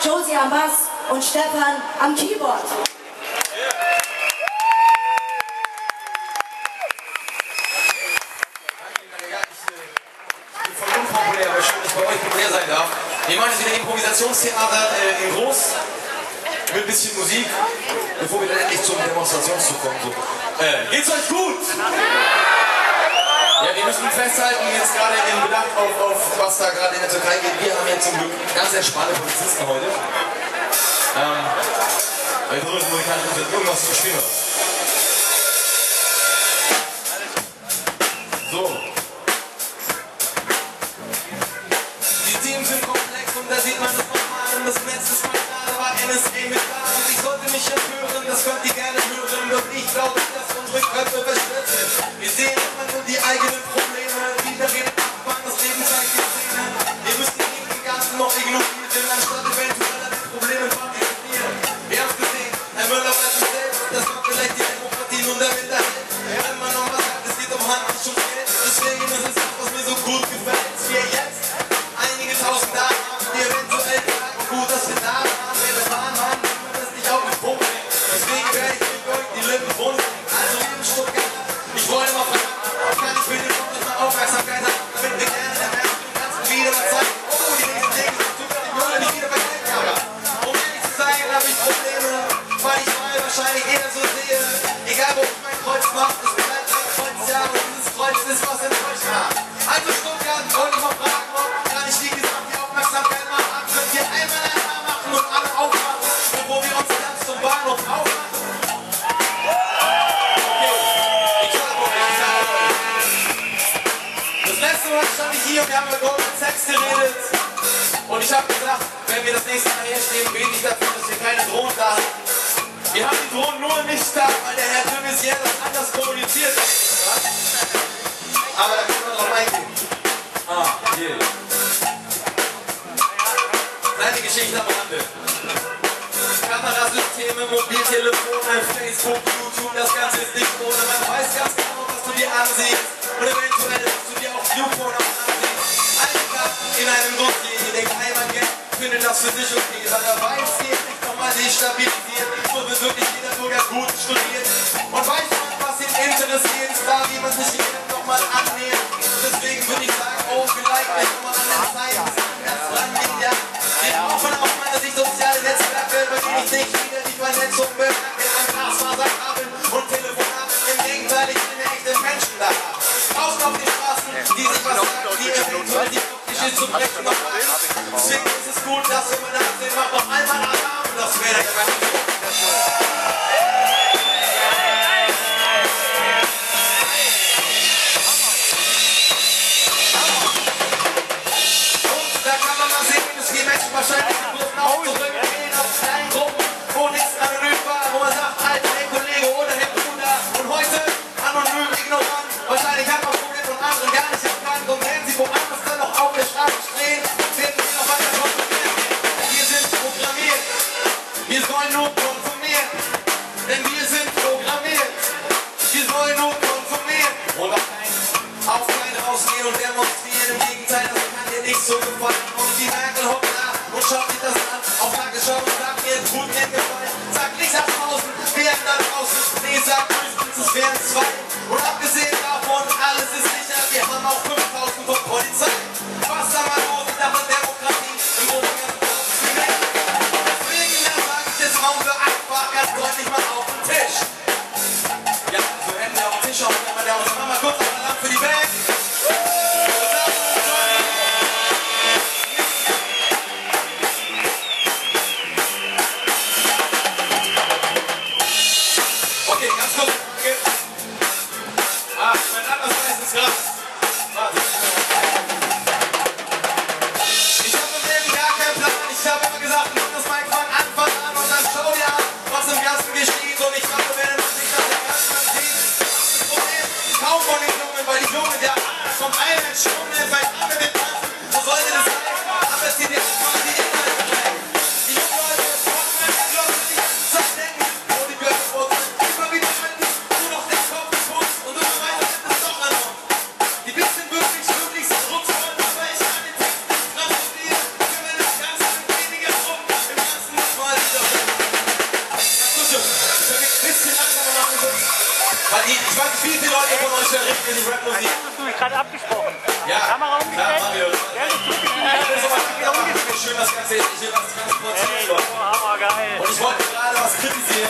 Josie am Bass und Stefan am Keyboard. Voll unpopulär, aber schön, dass bei euch populär sein darf. Wir machen jetzt wieder Improvisationstheater in groß, mit ein bisschen Musik, bevor wir dann endlich zum Demonstrationszug kommen. So. Geht's euch gut? Ja, wir müssen festhalten, jetzt gerade in Bedacht auf was da gerade in der Türkei geht. Wir haben jetzt zum Glück ganz entspannte Polizisten heute. Weil wir versuchen, musikalisch wird irgendwas zu spielen. So. Die Themen sind komplex und da sieht man das nochmal. Und das letzte Mal gerade war NSA mit da. Und ich sollte mich empören, das könnt ihr gerne hören. Doch ich glaube, dass unsere Köpfe verstört sind. Wir sehen immer nur die eigenen Probleme. Wieder redet abfangen, das Leben zeigt die Szene. Ihr müsst die Ganzen noch ignorieren, denn anstatt eventuell an den Problemen partizipieren. Wir haben's gesehen, Herr Möller weiß es selbst. Das war vielleicht die Demokratie nun der Minderheit. Wenn man noch was sagt, es geht um Hand, nicht um Geld. Deswegen ist es das, was mir so gut gefällt. Dass wir jetzt einige tausend Jahre haben, die eventuell sagen, gut, dass wir da waren. Wenn wir waren, wenn man das nicht auf den Punkt bringt. Deswegen werde ich mit euch die Lippen rund. Also lieben Stuttgart, ich wollte mal fragen, kann ich für den Punkt mal Aufmerksamkeit haben, damit wir gerne der Welt den ganzen wieder mal zeigen. Oh, die nächsten Dinge sind zufällig, Müller nicht wieder vergessen, aber um ehrlich zu sein, habe ich Probleme, weil ich mal wahrscheinlich eher so sehe. Egal wo ich mein Kreuz mache, es bleibt ein Kreuz, ja, und dieses Kreuz ist was enttäuscht hat. Also Stuttgart, wollte ich mal fragen, ob kann ich wie gesagt die Aufmerksamkeit mal haben, könnt ihr einmal ein Haar machen und alle aufmachen, bevor wir uns ganz zum Bahnhof aufmachen. Stand ich hier und wir haben über Golden Sex geredet und ich habe gesagt, wenn wir das nächste Mal hier stehen, bete ich dafür, dass wir keine Drohnen da haben. Wir haben die Drohnen nur nicht da, weil der Herr de Maizière das anders kommuniziert hat. Aber da können wir drauf eingehen. Hier. Kleine Geschichte am Rande. Kamerasysteme, Mobiltelefone, Facebook, YouTube, das Ganze ist nicht ohne. Man weiß ganz genau, was du dir ansiehst und eventuell hast du dir auch YouPorn ansiehst. Alle Daten in einem Dossier, der Geheimagent findet das für sich okay, weil er weiß, hier ist nicht nochmal destabilisiert, so wird wirklich jeder Bürger gut studiert. Und weiß man, was ihn interessiert, ist da, wie man sich hier nochmal annähert. Deswegen würde ich sagen, oh, vielleicht nicht nochmal an den Zeiten, ganz lang in der wir brauchen aus meiner Sicht soziale Netzwerke, bei denen ich nicht wieder die Vernetzung bemerke an Glasfaserkabeln und Telefonaten. Im Gegenteil, ich bin echte Menschen da. Draußen auf den Straßen, die sich was sagen, die eventuell die optische zu brechen noch haben. Deswegen ist es gut, dass wir mal nachsehen, macht noch einmal Alarm, das wäre der Gemeinde. Wahrscheinlich wurden auch zurückgehen auf kleinen Gruppen, wo nichts anonym war, wo man sagt, Alter, hey Kollege oder hey Bruder. Und heute anonym, ignorant, wahrscheinlich hat man Probleme von anderen gar nicht erkannt. Und wenn sie woanders dann noch auf der Straße stehen, werden wir noch weiter kontrolliert. Wir sind programmiert, wir sollen nur konsumieren, denn wir sind programmiert. Wir sollen nur konsumieren und auf keinen rausgehen und demonstrieren. Im Gegenteil, das kann dir nicht so gefallen. Und die Merkel hockt und schaut sich das an, auf Tagesschau und sagt mir, tut mir gefallen. Sagt nicht nach draußen, werden da draußen. Nee, sagt höchstens, es wären zwei. Und abgesehen davon, alles ist sicher, wir haben auch 5000 von Polizei. Was da mal los in der Demokratie, im Großen und Ganzen. Deswegen sage ich jetzt Raum für einfach ganz deutlich mal auf den Tisch. Ja, so hätten wir auf den Tisch auf, wenn wir uns mal kurz auf Alarm für die Band. Mein anderes weißes Gras. Warte. Ich weiß nicht, wie viele Leute von euch hören die Rap-Musik. Hast du mich gerade abgesprochen? Ja. Kamera umgestellt? Ja, Mario. Ja, das tut mir Ja, das ist aber schön, das Ganze jetzt hier was transportiert wird. Hammer, geil. Und ich wollte gerade was kritisieren.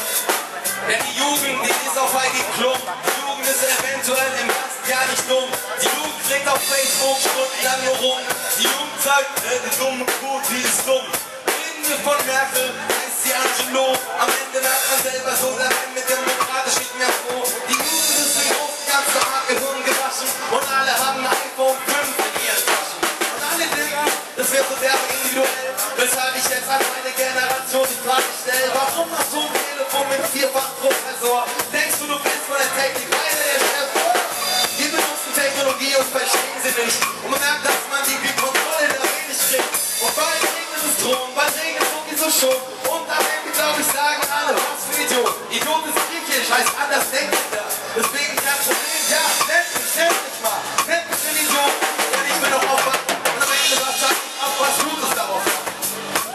Denn die Jugend, die ist auf Heidi Klum. Die Jugend ist eventuell im ganzen Jahr nicht dumm. Die Jugend trägt auf Facebook stundenlang nur rum. Die Jugend sagt, die dumme Kuh, die ist dumm. Reden wir von Merkel, heißt sie Angelo. Am Ende merkt man selber so, der Mann mit dem Demokratisch nicht mehr froh. Die Jugend ist im Großen ganz hart Gehirn gewaschen. Und alle haben ein iPhone 5 in ihren Taschen. Und alle denken, das wäre so derbe individuell. Weshalb ich jetzt an meine Generation die Frage stelle: Warum hast du ein Telefon mit 4-fach-Professor? Denkst du, du bist von der Technik weiter der Chef? Wir benutzen Technologie und verstehen sie nicht. Und man merkt, dass man die Kontrolle da wenig kriegt. Und bald regnet es drohen, bald regnet es sowieso schon. Und am Ende, glaube ich, sagen alle, was für Idiot. Idiot ist griechisch, heißt anders denkt jeder. Deswegen kein Problem, ja, nennt mich mal. Nennt mich den Idiot, denn ich bin noch aufwacht. Und am Ende sagt auch was Gutes darauf.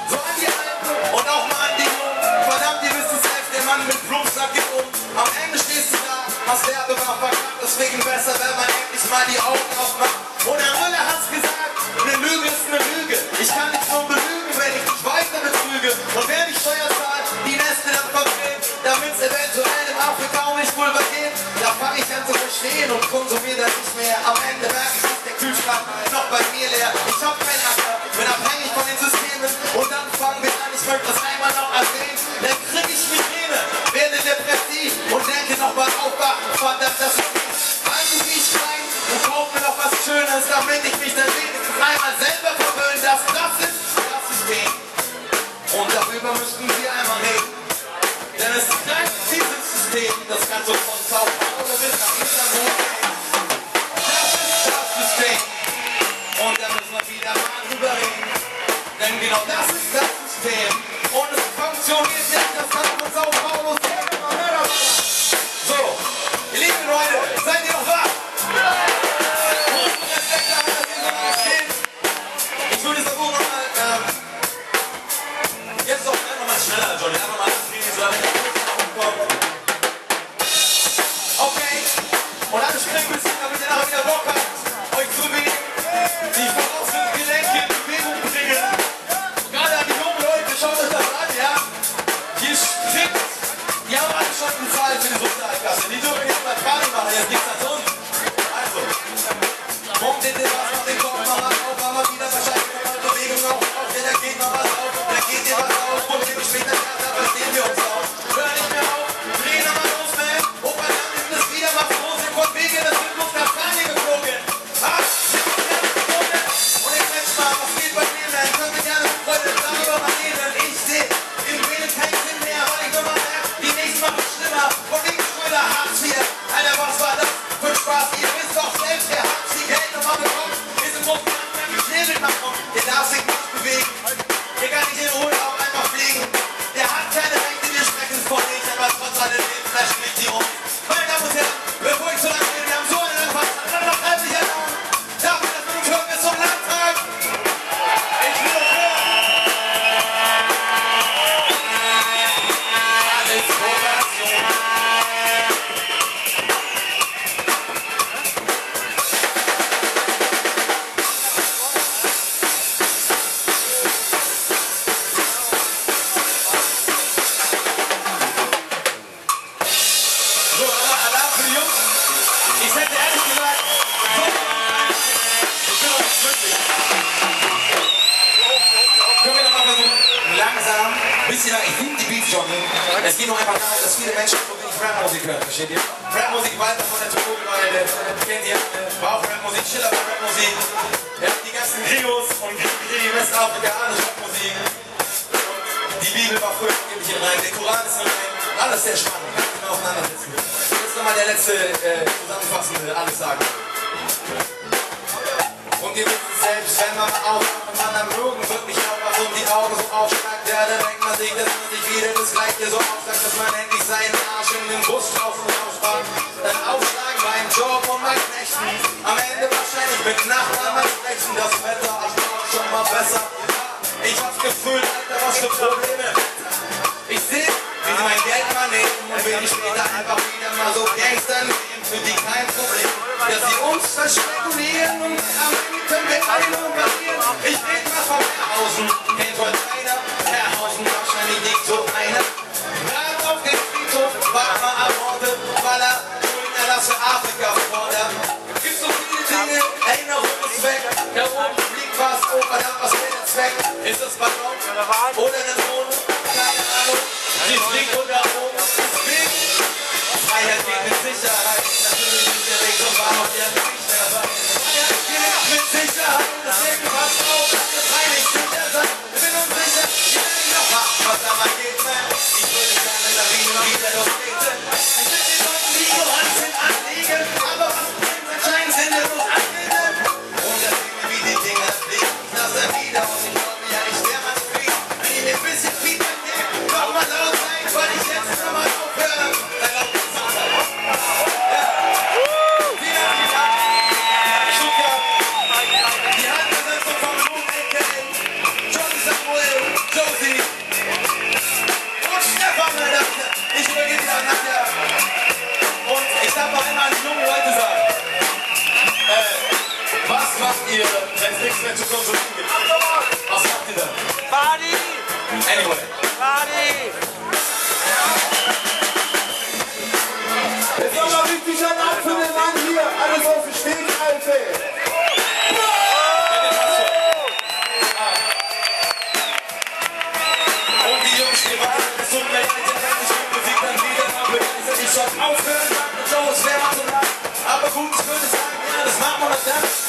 So an die Alten und auch mal an die Jungen. Verdammt, ihr wisst es selbst, der Mann mit Plumpsack geht um. Am Ende stehst du da, hast Werbe war verkackt. Deswegen besser, wenn man endlich mal die Augen aufmacht. Und der Müller hat's gesagt, eine Lüge ist eine Lüge. Ich kann nicht nur belügen, wenn ich nicht weiter betrüge. Und wer die Steuer zahlt, die Neste dann verdreht, damit's eventuell im Afrika um mich wohl übergeht. Da fang ich an zu verstehen und konsumiere das nicht mehr. Am Ende merke ich, ist der Kühlschrank noch bei mir leer. Ich hab keinen Acker, bin abhängig von den Systemen. Und dann fangen wir an, ich möchte das einmal noch erwähnen. Dann krieg ich Migräne, werde depressiv und denke nochmal aufwachen. Verdammt, das ist nicht. Weißt du, wie ich mein? Und kauf mir noch was Schönes, damit ich mich dann wenigstens einmal selber verwöhnen. Das ist das System. Und darüber müssten wir einmal reden. Denn es greift dieses System, das kann so von Sao Paulo bis nach Istanbul gehen. Das ist das System. Und da müssen wir wieder mal drüber reden. Denn genau das ist das System. Und es funktioniert nicht, das kann von Sao Paulo sehr immer mehr. So, ihr lieben Leute, seid ihr noch wach? Großen Respekt an, dass ihr so lange steht. Ich würde es aber nochmal, jetzt doch einfach mal schneller, Johnny, einfach mal anstehen, so damit der Kurs nach oben kommt. Okay, und dann springen wir, damit ihr nachher wieder Bock habt, euch zu bewegen, die voraussetzenden Gelenke in Bewegung bringen. Gerade an die jungen Leute, schaut euch das an, ja? Hier springt, die haben alle schon bezahlt für die Sozialkasse, die dürfen jetzt mal Party machen, jetzt nichts als uns. Also, kommt in den was, macht den Kopf mal ran, auf, mal wieder wahrscheinlich nochmal Bewegung auf, ja, da geht mal was auf, da geht dir was auf, und wenig später, ja, da verstehen wir uns auch. Hör nicht mehr auf, dreh nochmal los, man, oh verdammt, ist das wieder was los, von wegen, das wird bloß nach Kanye geflogen. Was? Und jetzt Mensch mal, was geht bei mir, man, können wir gerne mit Freude darüber mal reden, ich seh im Reden keinen Sinn mehr, weil ich immer merke, die nächsten machen es schlimmer, von wegen Schröder, Hartz IV, Alter, was war das für Spaß, ihr wisst doch selbst, der Hartz IV Geld nochmal bekommt, ist im Großen und Ganzen geknebelt nach oben, der darf sich nicht bewegen, der kann nicht in Ruhe auch einfach fliegen, der hat keine Rechte, wir sprechen es von nicht, aber trotz alledem flasht mich die um. Meine Damen und Herren, bevor ich so lange rede, wir haben so eine lange Fahrt, dann noch 30 Jahre dafür, dass wir uns hören bis zum Landtag. Ich will es hören. Alles Kooperation. So, Alarm für die Jungs. Ich hätte ehrlich gesagt, ich bin auch nicht glücklich. Können wir noch mal versuchen, langsam, ein bisschen lang, ich liebe die Beats, Johnny. Es geht nur einfach darum, dass viele Menschen so wenig Rap-Musik hören, versteht ihr? Rap-Musik, Walter von der Togo-Gemeinde, kennt ihr, war auch Rap-Musik, Schiller war Rap-Musik. Ja, die ganzen Grios und Griechen, Westafrika, alles Rap-Musik. Die Bibel war früher angeblich hier rein, der Koran ist hier rein, alles sehr spannend, kann ich mal auseinandersetzen. Jetzt nochmal der letzte zusammenfassende alles sagen. Und ihr wisst es selbst, wenn man mal aufwacht und man am Mögen wirklich aufwacht und die Augen so aufschlagt, ja, dann denkt man sich, dass man sich wieder das Gleiche so aufsagt, dass man endlich seinen Arsch in den Bus draußen rausspart. Dann aufschlagen beim Job und bei Knechten. Am Ende wahrscheinlich mit Nachbarn mal sprechen, das Wetter, ich mach schon mal besser. Ich hab's gefühlt, Alter, was für Probleme. Ich seh, wie sie mein Geld mal nehmen und will ich später einfach wieder mal so Gangster für die kein Problem. Dass sie uns verspekulieren und am Ende können wir alle nur passieren. Ich red mal von Herrhausen, kennt heute keiner. Herrhausen wahrscheinlich nicht so einer. Gerade auf dem Friedhof war mal ermordet, weil er Schuldenerlass für Afrika fordert. Gibt so viele Dinge, Erinnerung ist weg. Da oben fliegt was, oh verdammt, was ist der Zweck? Ist das Ballon oder eine Drohne? Keine Ahnung, sie fliegt unter oben. Freiheit geht mit Sicherheit, natürlich ist der Weg zum Bahnhof ja nicht mehr weit. Freiheit geht mit Sicherheit, deswegen passt auf, dass wir frei nicht sicher sein. Ich bin unsicher, ich will nicht noch machen, was da mal geht, man. Ich würde gerne Lawinen wieder durchtreten. Ich will den Leuten die Ignoranz sind anliegen, aber was bringt anscheinend sind wir nur anbieten. Und da sehen wir, wie die Dinger fliegen, das er wieder und ich wollte mir ja nicht der Mann fliegen. Wenn ihr mir ein bisschen Feedback gebt, mach mal laut sein, weil ich jetzt nochmal aufhöre. Ich übergebe dir nachher. Und ich darf noch einmal an die jungen Leute sagen. Was macht ihr, wenn es nichts mehr zu konsumieren gibt? Was macht ihr dann? Party! Anyway. Party! Jetzt nochmal richtig ein Ab für den Mann hier. Alles auf den Stegreif, ey. Und die Jungs, die waren es tut mir leid, ich will Musik dann wieder haben. Ich soll aufhören, sagt Joe, es wäre mal so lang. Aber gut, ich würde sagen, ja, das machen wir dann.